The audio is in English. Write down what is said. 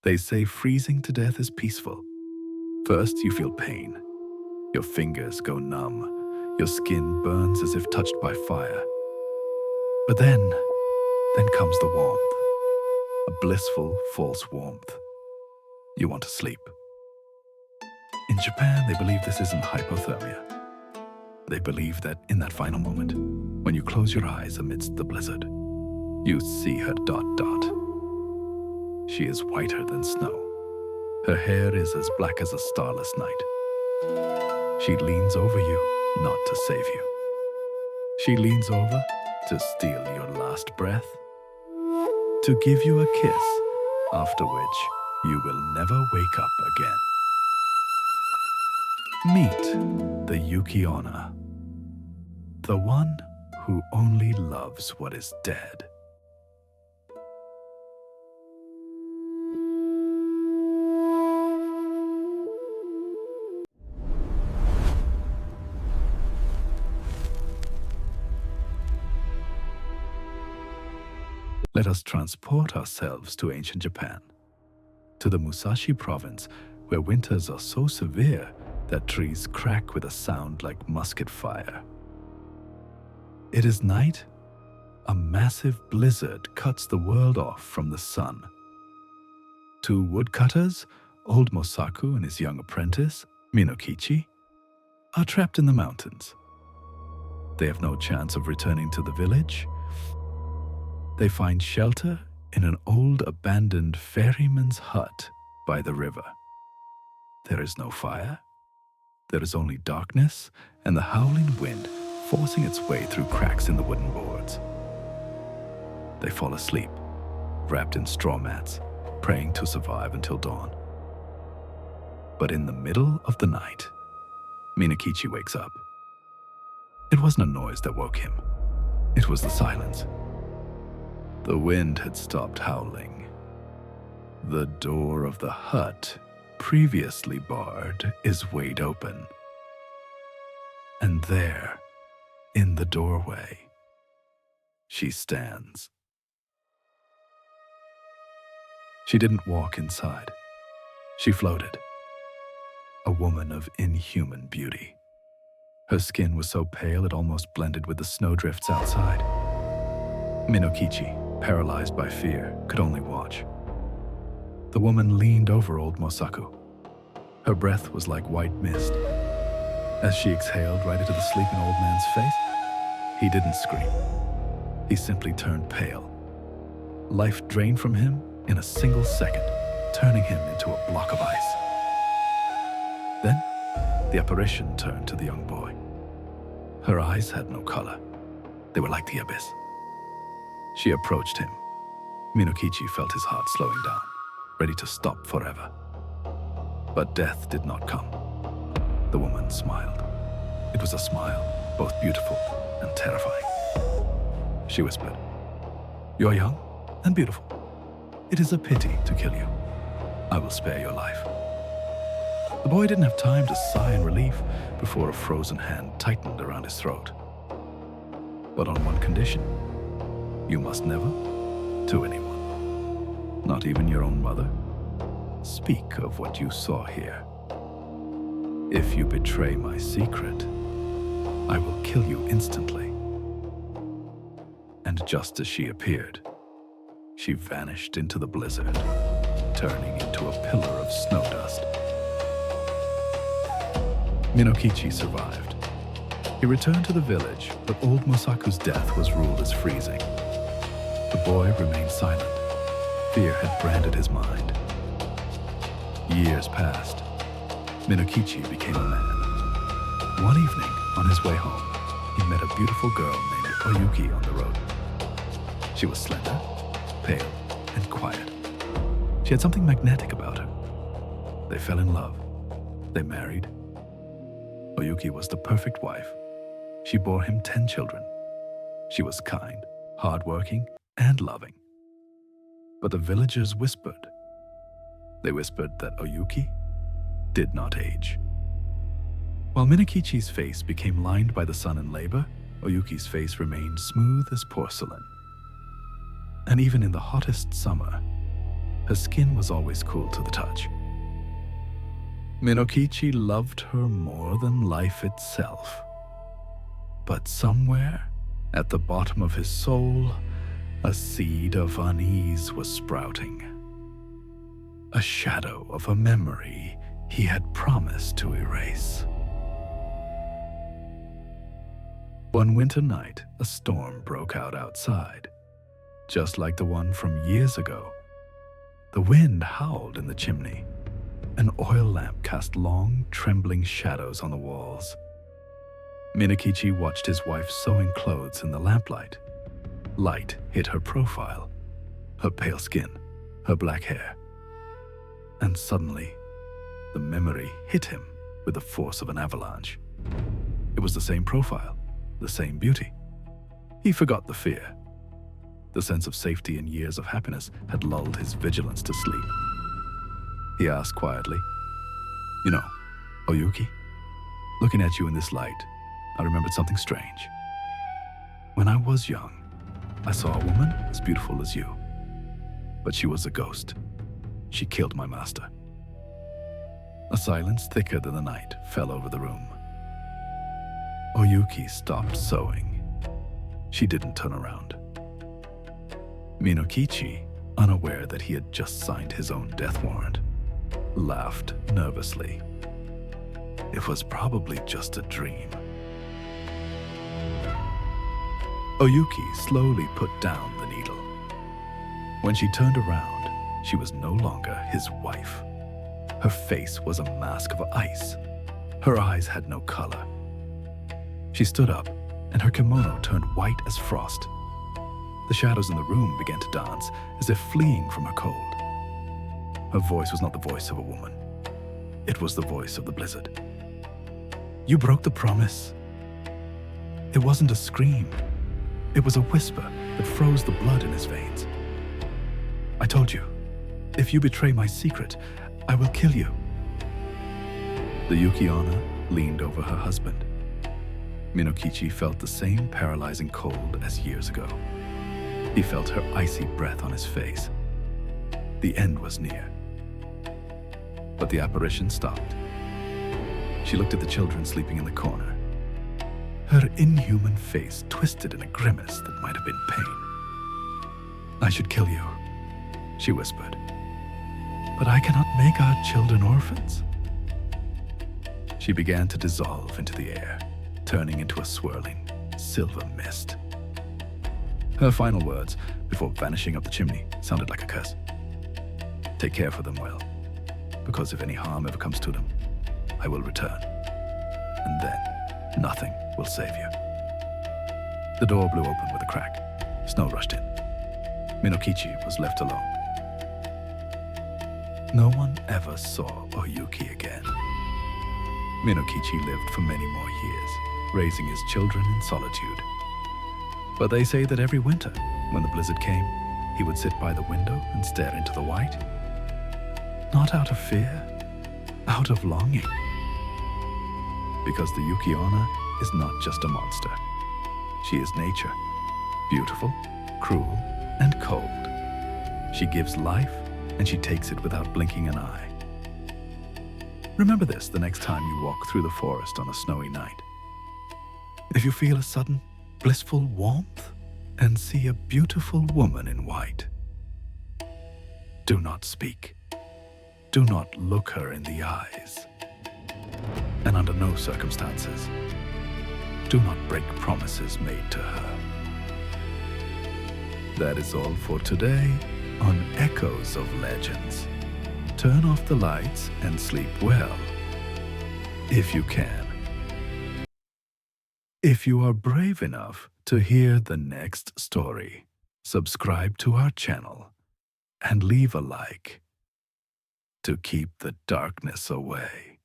They say freezing to death is peaceful. First, you feel pain. Your fingers go numb. Your skin burns as if touched by fire. But then comes the warmth. A blissful, false warmth. You want to sleep. In Japan, they believe this isn't hypothermia. They believe that in that final moment, when you close your eyes amidst the blizzard, you see her ... She is whiter than snow. Her hair is as black as a starless night. She leans over you, not to save you. She leans over to steal your last breath, to give you a kiss, after which you will never wake up again. Meet the Yuki-onna, the one who only loves what is dead. Let us transport ourselves to ancient Japan, to the Musashi province, where winters are so severe that trees crack with a sound like musket fire. It is night. A massive blizzard cuts the world off from the sun. Two woodcutters, old Mosaku and his young apprentice, Minokichi, are trapped in the mountains. They have no chance of returning to the village. They find shelter in an old abandoned ferryman's hut by the river. There is no fire. There is only darkness and the howling wind forcing its way through cracks in the wooden boards. They fall asleep, wrapped in straw mats, praying to survive until dawn. But in the middle of the night, Minokichi wakes up. It wasn't a noise that woke him. It was the silence. The wind had stopped howling. The door of the hut, previously barred, is wide open. And there, in the doorway, she stands. She didn't walk inside. She floated. A woman of inhuman beauty. Her skin was so pale it almost blended with the snowdrifts outside. Minokichi, paralyzed by fear, could only watch. The woman leaned over old Mosaku. Her breath was like white mist. As she exhaled right into the sleeping old man's face, he didn't scream. He simply turned pale. Life drained from him in a single second, turning him into a block of ice. Then, the apparition turned to the young boy. Her eyes had no color. They were like the abyss. She approached him. Minokichi felt his heart slowing down, ready to stop forever. But death did not come. The woman smiled. It was a smile, both beautiful and terrifying. She whispered, "You're young and beautiful. It is a pity to kill you. I will spare your life." The boy didn't have time to sigh in relief before a frozen hand tightened around his throat. But on one condition. You must never, to anyone, not even your own mother, speak of what you saw here. If you betray my secret, I will kill you instantly. And just as she appeared, she vanished into the blizzard, turning into a pillar of snow dust. Minokichi survived. He returned to the village, but old Mosaku's death was ruled as freezing. The boy remained silent. Fear had branded his mind. Years passed. Minokichi became a man. One evening, on his way home, he met a beautiful girl named Oyuki on the road. She was slender, pale, and quiet. She had something magnetic about her. They fell in love. They married. Oyuki was the perfect wife. She bore him 10 children. She was kind, hardworking, and loving. But the villagers whispered. They whispered that Oyuki did not age. While Minokichi's face became lined by the sun and labor, Oyuki's face remained smooth as porcelain. And even in the hottest summer, Her skin was always cool to the touch. Minokichi loved her more than life itself. But somewhere, at the bottom of his soul, a seed of unease was sprouting. A shadow of a memory he had promised to erase. One winter night, a storm broke out outside, just like the one from years ago. The wind howled in the chimney. An oil lamp cast long, trembling shadows on the walls. Minokichi watched his wife sewing clothes in the lamplight. Light hit her profile, her pale skin, her black hair. And suddenly, the memory hit him with the force of an avalanche. It was the same profile, the same beauty. He forgot the fear. The sense of safety and years of happiness had lulled his vigilance to sleep. He asked quietly, "You know, Oyuki, looking at you in this light, I remembered something strange. When I was young, I saw a woman as beautiful as you, but she was a ghost. She killed my master." A silence thicker than the night fell over the room. Oyuki stopped sewing. She didn't turn around. Minokichi, unaware that he had just signed his own death warrant, laughed nervously. It was probably just a dream. Oyuki slowly put down the needle. When she turned around, she was no longer his wife. Her face was a mask of ice. Her eyes had no color. She stood up, and her kimono turned white as frost. The shadows in the room began to dance, as if fleeing from her cold. Her voice was not the voice of a woman. It was the voice of the blizzard. "You broke the promise." It wasn't a scream. It was a whisper that froze the blood in his veins. "I told you, if you betray my secret, I will kill you." The Yuki-onna leaned over her husband. Minokichi felt the same paralyzing cold as years ago. He felt her icy breath on his face. The end was near. But the apparition stopped. She looked at the children sleeping in the corner. Her inhuman face twisted in a grimace that might have been pain. "I should kill you," she whispered. "But I cannot make our children orphans." She began to dissolve into the air, turning into a swirling, silver mist. Her final words, before vanishing up the chimney, sounded like a curse. "Take care for them well, because if any harm ever comes to them, I will return. And then, nothing will save you." The door blew open with a crack. Snow rushed in. Minokichi was left alone. No one ever saw Oyuki again. Minokichi lived for many more years, raising his children in solitude. But they say that every winter, when the blizzard came, he would sit by the window and stare into the white. Not out of fear, out of longing. Because the Yuki-onna is not just a monster. She is nature, beautiful, cruel, and cold. She gives life, and she takes it without blinking an eye. Remember this the next time you walk through the forest on a snowy night. If you feel a sudden, blissful warmth and see a beautiful woman in white, do not speak. Do not look her in the eyes. And under no circumstances, do not break promises made to her. That is all for today on Echoes of Legends. Turn off the lights and sleep well, if you can. If you are brave enough to hear the next story, subscribe to our channel and leave a like to keep the darkness away.